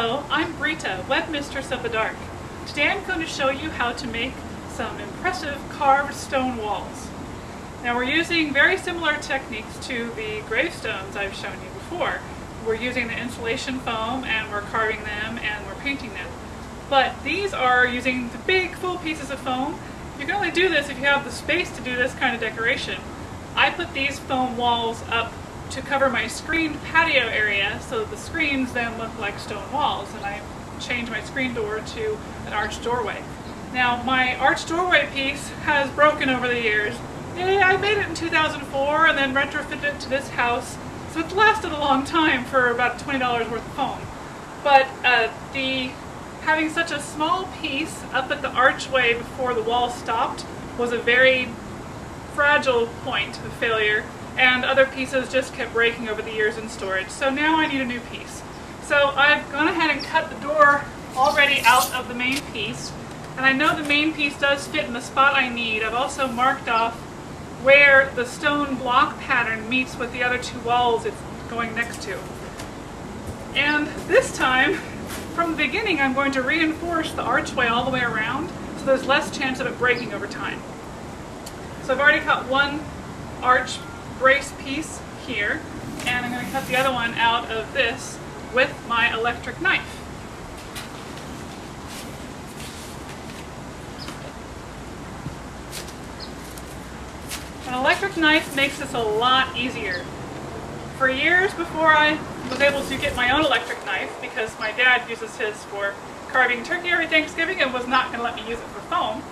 Hello, I'm Brita, Web Mistress of the Dark. Today I'm going to show you how to make some impressive carved stone walls. Now we're using very similar techniques to the gravestones I've shown you before. We're using the insulation foam and we're carving them and we're painting them. But these are using the big full pieces of foam. You can only do this if you have the space to do this kind of decoration. I put these foam walls up to cover my screened patio area so that the screens then look like stone walls, and I changed my screen door to an arched doorway. Now my arched doorway piece has broken over the years. I made it in 2004 and then retrofitted it to this house, so it's lasted a long time for about $20 worth of foam. But having such a small piece up at the archway before the wall stopped was a very fragile point of failure, and other pieces just kept breaking over the years in storage. So now I need a new piece. So I've gone ahead and cut the door already out of the main piece, and I know the main piece does fit in the spot I need. I've also marked off where the stone block pattern meets with the other two walls it's going next to. And this time, from the beginning, I'm going to reinforce the archway all the way around so there's less chance of it breaking over time. So I've already cut one arch brace piece here, and I'm going to cut the other one out of this with my electric knife. An electric knife makes this a lot easier. For years before I was able to get my own electric knife, because my dad uses his for carving turkey every Thanksgiving and was not going to let me use it for foam,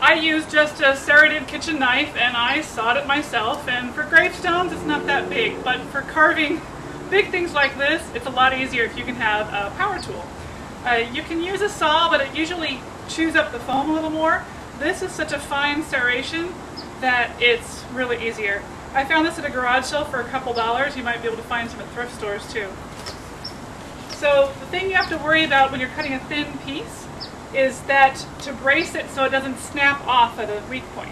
I used just a serrated kitchen knife and I sawed it myself, and for gravestones it's not that big, but for carving big things like this it's a lot easier if you can have a power tool. You can use a saw, but it usually chews up the foam a little more. This is such a fine serration that it's really easier. I found this at a garage sale for a couple dollars. You might be able to find some at thrift stores too. So the thing you have to worry about when you're cutting a thin piece is that to brace it so it doesn't snap off at a weak point.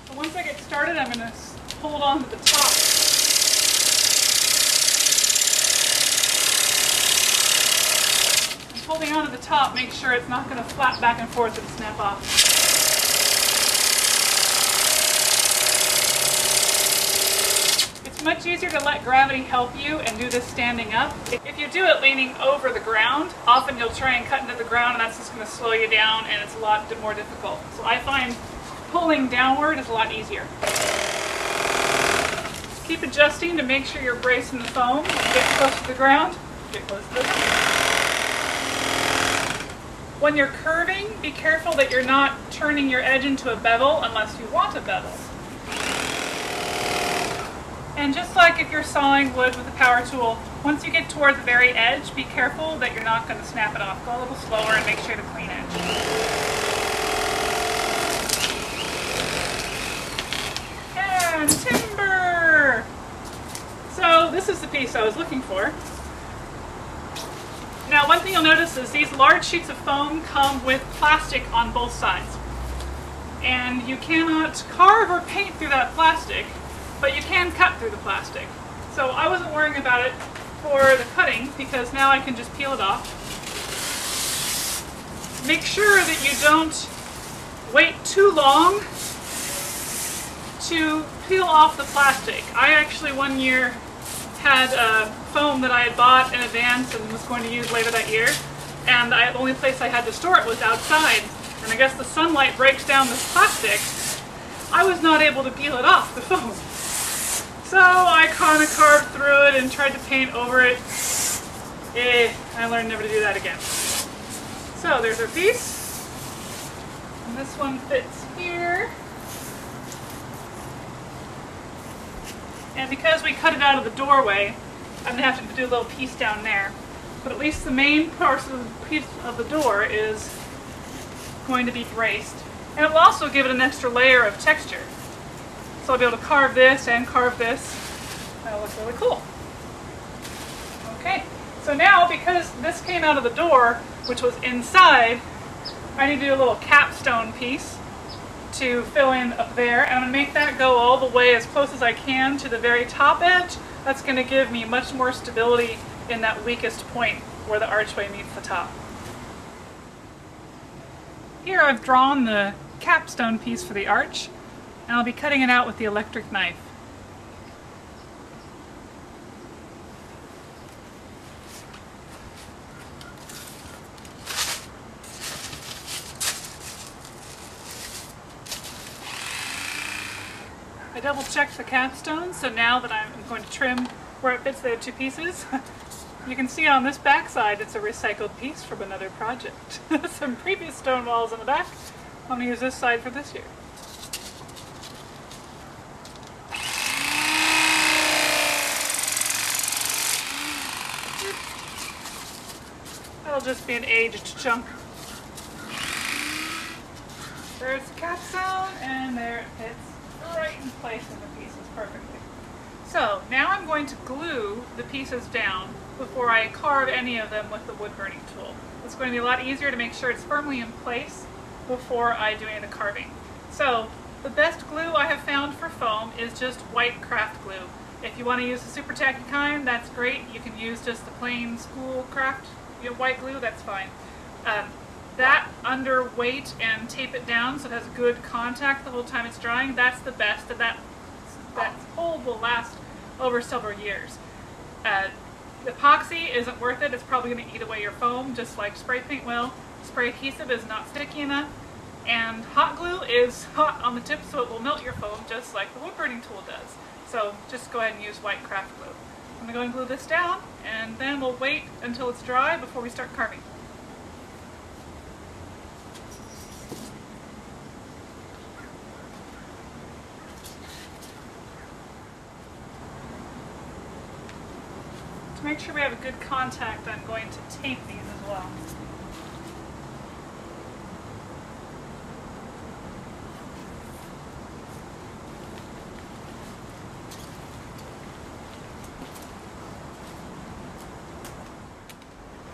So once I get started, I'm going to hold on to the top. And holding on to the top, make sure it's not going to flap back and forth and snap off. It's much easier to let gravity help you and do this standing up. If you do it leaning over the ground, often you'll try and cut into the ground and that's just going to slow you down and it's a lot more difficult. So I find pulling downward is a lot easier. Keep adjusting to make sure you're bracing the foam. Get close to the ground. Get close to the ground. When you're curving, be careful that you're not turning your edge into a bevel unless you want a bevel. And just like if you're sawing wood with a power tool, once you get toward the very edge, be careful that you're not going to snap it off. Go a little slower and make sure to clean edge. And timber! So this is the piece I was looking for. Now one thing you'll notice is these large sheets of foam come with plastic on both sides. And you cannot carve or paint through that plastic, but you can cut through the plastic. So I wasn't worrying about it for the cutting because now I can just peel it off. Make sure that you don't wait too long to peel off the plastic. I actually one year had foam that I had bought in advance and was going to use later that year, and the only place I had to store it was outside, and I guess the sunlight breaks down this plastic. I was not able to peel it off the foam. So I kind of carved through it and tried to paint over it. I learned never to do that again. So there's our piece. And this one fits here. And because we cut it out of the doorway, I'm going to have to do a little piece down there. But at least the main part of the piece of the door is going to be braced. And it will also give it an extra layer of texture. So I'll be able to carve this and carve this. That'll look really cool. Okay, so now because this came out of the door, which was inside, I need to do a little capstone piece to fill in up there, and I'm going to make that go all the way as close as I can to the very top edge. That's going to give me much more stability in that weakest point where the archway meets the top. Here I've drawn the capstone piece for the arch, and I'll be cutting it out with the electric knife. I double checked the capstone, so now that I'm going to trim where it fits the two pieces, you can see on this back side it's a recycled piece from another project. Some previous stone walls on the back. I'm going to use this side for this year. That'll just be an aged chunk. There's the capstone, and there it fits right in place in the pieces perfectly. So now I'm going to glue the pieces down before I carve any of them with the wood burning tool. It's going to be a lot easier to make sure it's firmly in place before I do any of the carving. So the best glue I have found for foam is just white craft glue. If you want to use the super tacky kind, that's great. You can use just the plain school craft white glue, that's fine. That under weight and tape it down so it has good contact the whole time it's drying, that's the best, and that hold will last over several years. Epoxy isn't worth it. It's probably going to eat away your foam just like spray paint will. Spray adhesive is not sticky enough, and hot glue is hot on the tip so it will melt your foam just like the wood burning tool does. So just go ahead and use white craft glue. I'm going to go and glue this down, and then we'll wait until it's dry before we start carving. To make sure we have a good contact, I'm going to tape these as well.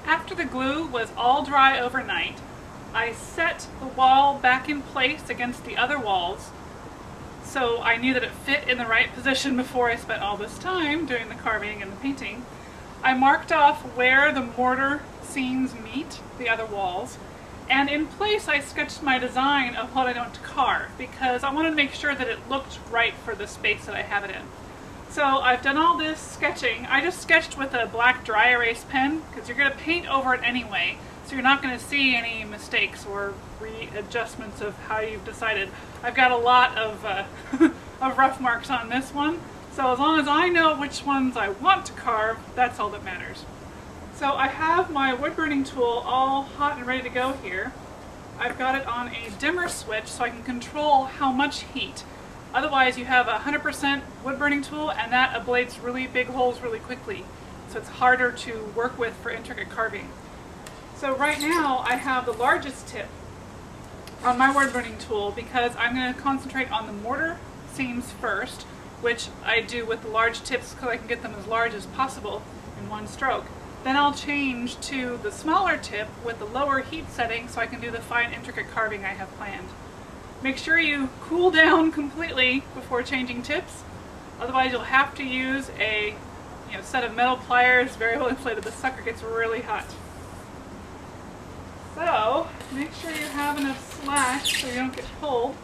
After the glue was all dry overnight, I set the wall back in place against the other walls so I knew that it fit in the right position before I spent all this time doing the carving and the painting. I marked off where the mortar seams meet the other walls, and in place I sketched my design of what I want to carve because I wanted to make sure that it looked right for the space that I have it in. So I've done all this sketching. I just sketched with a black dry erase pen because you're going to paint over it anyway, so you're not going to see any mistakes or readjustments of how you've decided. I've got a lot of, of rough marks on this one. So as long as I know which ones I want to carve, that's all that matters. So I have my wood burning tool all hot and ready to go here. I've got it on a dimmer switch so I can control how much heat. Otherwise you have a 100% wood burning tool and that ablates really big holes really quickly. So it's harder to work with for intricate carving. So right now I have the largest tip on my wood burning tool because I'm going to concentrate on the mortar seams first, which I do with the large tips because I can get them as large as possible in one stroke. Then I'll change to the smaller tip with the lower heat setting so I can do the fine intricate carving I have planned. Make sure you cool down completely before changing tips, otherwise you'll have to use a set of metal pliers, very well inflated. The sucker gets really hot. So make sure you have enough slack so you don't get pulled.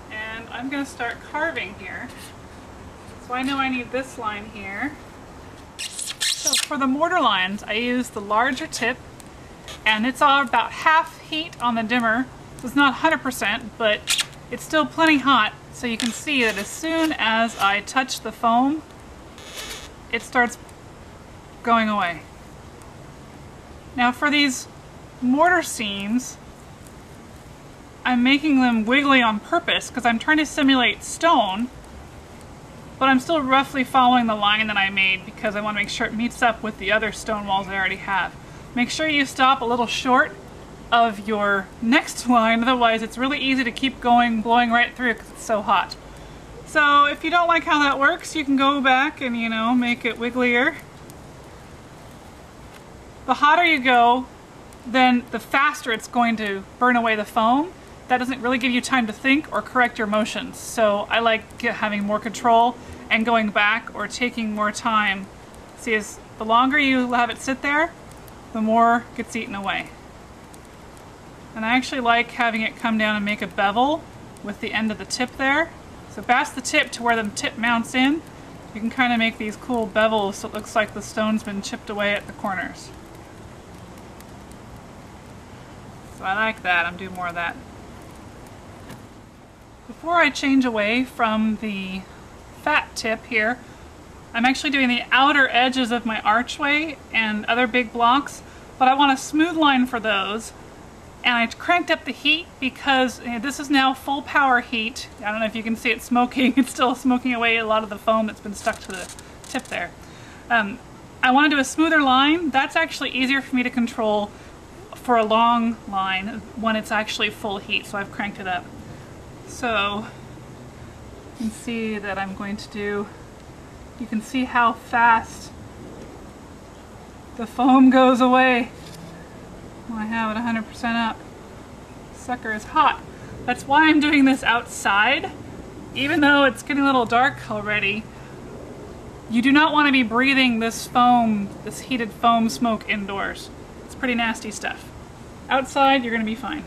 And I'm going to start carving here. So I know I need this line here. So for the mortar lines, I use the larger tip, and it's all about half heat on the dimmer. So it's not 100%, but it's still plenty hot. So you can see that as soon as I touch the foam, it starts going away. Now for these mortar seams, I'm making them wiggly on purpose because I'm trying to simulate stone, but I'm still roughly following the line that I made because I want to make sure it meets up with the other stone walls I already have. Make sure you stop a little short of your next line, otherwise it's really easy to keep going, blowing right through because it's so hot. So if you don't like how that works, you can go back and, make it wigglier. The hotter you go, then the faster it's going to burn away the foam. that doesn't really give you time to think or correct your motions. So I like having more control and going back or taking more time. See, as the longer you have it sit there, the more gets eaten away. And I actually like having it come down and make a bevel with the end of the tip there. So past the tip to where the tip mounts in, you can kind of make these cool bevels so it looks like the stone's been chipped away at the corners. So I like that. I'm doing more of that. Before I change away from the fat tip here, I'm actually doing the outer edges of my archway and other big blocks, but I want a smooth line for those. And I cranked up the heat because this is now full power heat. I don't know if you can see it smoking. It's still smoking away a lot of the foam that's been stuck to the tip there. I want to do a smoother line. That's actually easier for me to control for a long line when it's actually full heat, so I've cranked it up. So you can see that I'm going to do, you can see how fast the foam goes away when I have it 100% up. Sucker is hot. That's why I'm doing this outside. Even though it's getting a little dark already, you do not want to be breathing this foam, this heated foam smoke indoors. It's pretty nasty stuff. Outside, you're going to be fine.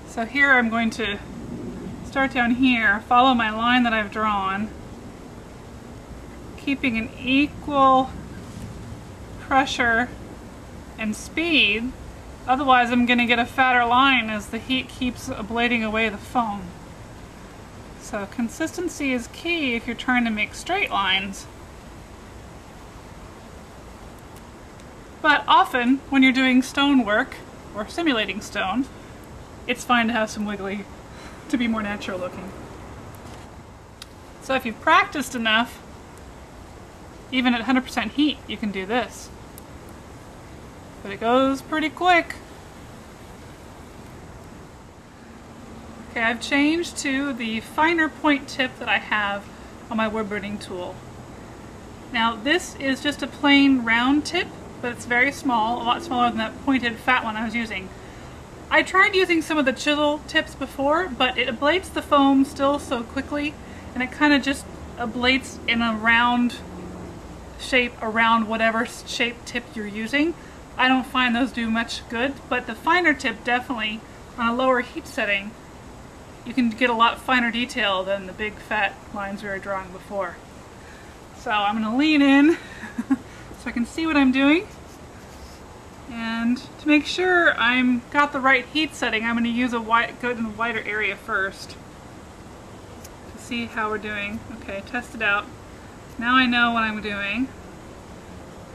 So here I'm going to start down here, follow my line that I've drawn, keeping an equal pressure and speed. Otherwise I'm going to get a fatter line as the heat keeps ablating away the foam. So consistency is key if you're trying to make straight lines. But often when you're doing stone work or simulating stone, it's fine to have some wiggly to be more natural looking. So if you've practiced enough, even at 100% heat, you can do this. But it goes pretty quick. Okay, I've changed to the finer point tip that I have on my woodburning tool. Now this is just a plain round tip, but it's very small, a lot smaller than that pointed fat one I was using. I tried using some of the chisel tips before, but it ablates the foam still so quickly, and it kind of just ablates in a round shape around whatever shape tip you're using. I don't find those do much good, but the finer tip definitely, on a lower heat setting, you can get a lot finer detail than the big fat lines we were drawing before. So I'm going to lean in so I can see what I'm doing. And to make sure I'm got the right heat setting, I'm going to use go in a wider area first to see how we're doing. Okay, test it out. Now I know what I'm doing.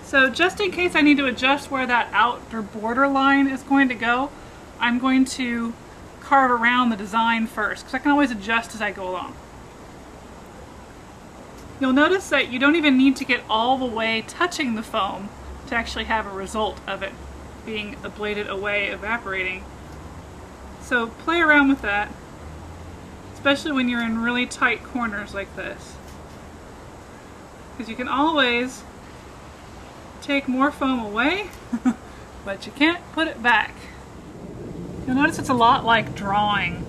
So just in case I need to adjust where that outer border line is going to go, I'm going to carve around the design first, because I can always adjust as I go along. You'll notice that you don't even need to get all the way touching the foam to actually have a result of it being ablated away, evaporating. So play around with that, especially when you're in really tight corners like this, because you can always take more foam away, but you can't put it back. You'll notice it's a lot like drawing.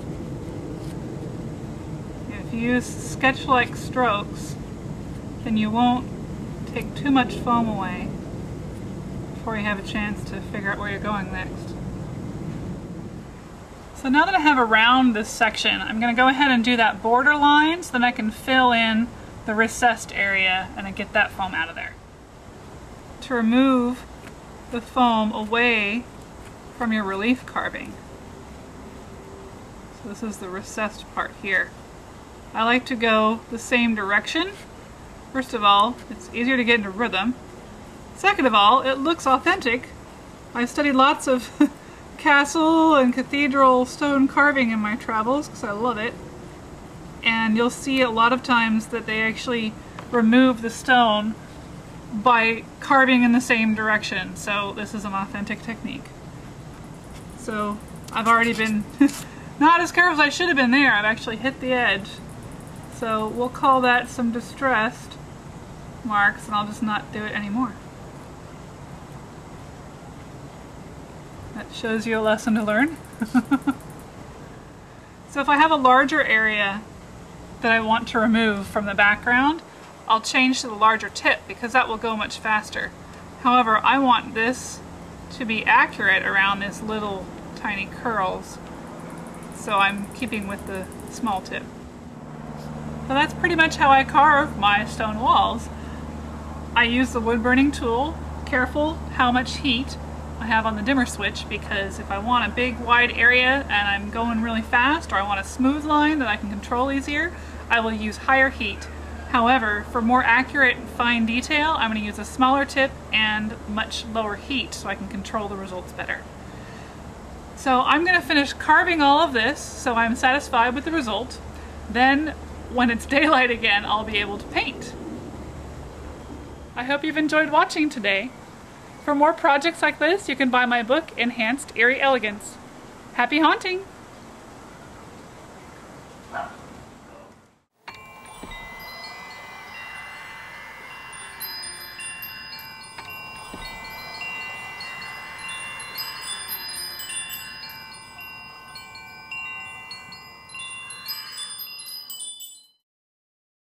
If you use sketch-like strokes, then you won't take too much foam away before you have a chance to figure out where you're going next. So now that I have around this section, I'm going to go ahead and do that border line so then I can fill in the recessed area and then get that foam out of there. To remove the foam away from your relief carving. So this is the recessed part here. I like to go the same direction. First of all, it's easier to get into rhythm. Second of all, it looks authentic. I've studied lots of castle and cathedral stone carving in my travels because I love it. And you'll see a lot of times that they actually remove the stone by carving in the same direction. So this is an authentic technique. So I've already been not as careful as I should have been there. I've actually hit the edge. So we'll call that some distressed marks, and I'll just not do it anymore. That shows you a lesson to learn. So if I have a larger area that I want to remove from the background, I'll change to the larger tip because that will go much faster. However, I want this to be accurate around these little tiny curls, so I'm keeping with the small tip. So that's pretty much how I carve my stone walls. I use the wood burning tool, careful how much heat I have on the dimmer switch, because if I want a big wide area and I'm going really fast, or I want a smooth line that I can control easier, I will use higher heat. However, for more accurate fine detail, I'm going to use a smaller tip and much lower heat so I can control the results better. So I'm going to finish carving all of this so I'm satisfied with the result. Then when it's daylight again, I'll be able to paint. I hope you've enjoyed watching today. For more projects like this, you can buy my book, Enhanced Erie Elegance. Happy haunting!